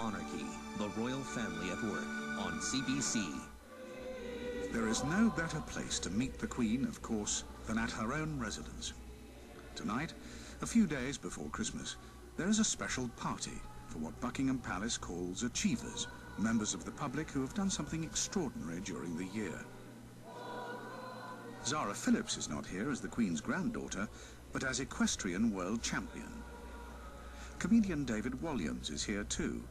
Monarchy, the royal family at work, on CBC. There is no better place to meet the Queen, of course, than at her own residence. Tonight, a few days before Christmas, there is a special party for what Buckingham Palace calls achievers, members of the public who have done something extraordinary during the year. Zara Phillips is not here as the Queen's granddaughter, but as equestrian world champion. Comedian David Walliams is here too.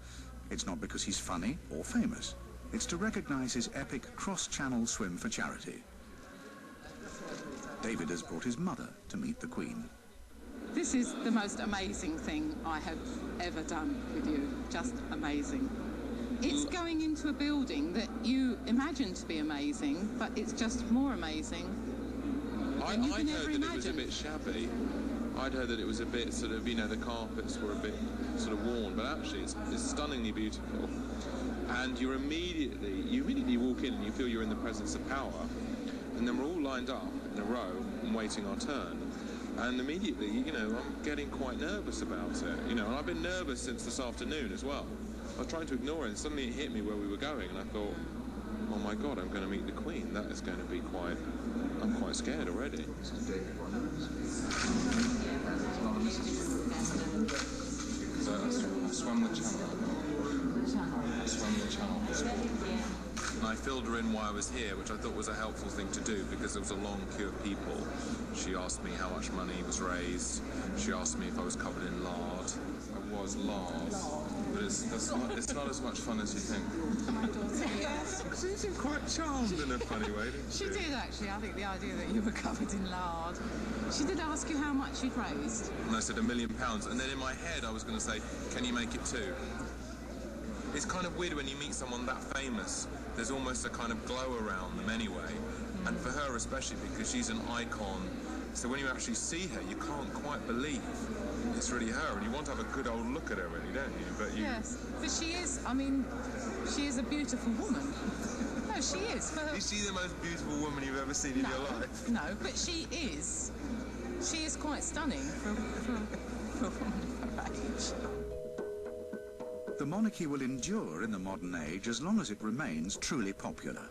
It's not because he's funny or famous. It's to recognise his epic cross-channel swim for charity. David has brought his mother to meet the Queen. This is the most amazing thing I have ever done with you. Just amazing. It's going into a building that you imagine to be amazing, but it's just more amazing than you can ever imagine. I'd heard that it was a bit shabby. I'd heard that it was a bit sort of, you know, the carpets were a bit sort of worn, but actually it's stunningly beautiful. And you immediately walk in and you feel you're in the presence of power. And then we're all lined up in a row and waiting our turn. And immediately, you know, I'm getting quite nervous about it, you know, and I've been nervous since this afternoon as well. I was trying to ignore it, and suddenly it hit me where we were going, and I thought, oh my God, I'm going to meet the Queen. That is going to be quite, I'm quite scared already. So I swam the channel. And I filled her in why I was here, which I thought was a helpful thing to do because there was a long queue of people. She asked me how much money was raised. She asked me if I was covered in lard. I was lard. But it's not as much fun as you think. My daughter, yes. She seemed quite charmed in a funny way, didn't she? She did, actually. I think the idea that you were covered in lard. She did ask you how much you'd raised. And I said £1 million. And then in my head I was going to say, can you make it 2? It's kind of weird when you meet someone that famous. There's almost a kind of glow around them anyway. And for her especially, because she's an icon. So when you actually see her, you can't quite believe it's really her. And you want to have a good old look at her, really, don't you? But Yes, but she is, I mean, she is a beautiful woman. No, she is. Is she the most beautiful woman you've ever seen in your life? No, but she is. She is quite stunning for a woman of her age. The monarchy will endure in the modern age as long as it remains truly popular.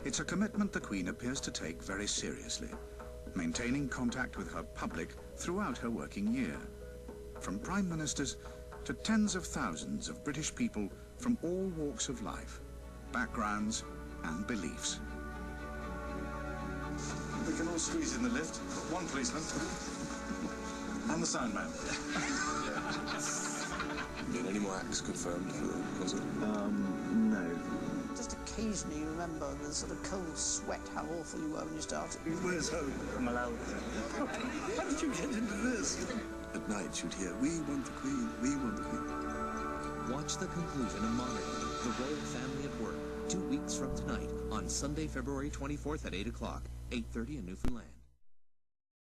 It's a commitment the Queen appears to take very seriously, maintaining contact with her public throughout her working year, from prime ministers to tens of thousands of British people from all walks of life, backgrounds and beliefs. We can all squeeze in the lift. One policeman and the sound man. Any more acts confirmed for the concert? No. Just occasionally you remember the sort of cold sweat, how awful you were when you started. Where's home? I'm allowed. How did you get into this? At night you'd hear, we want the Queen, we want the Queen. Watch the conclusion of Monarchy, the royal family at work, 2 weeks from tonight on Sunday, February 24th at 8 o'clock, 8:30 in Newfoundland.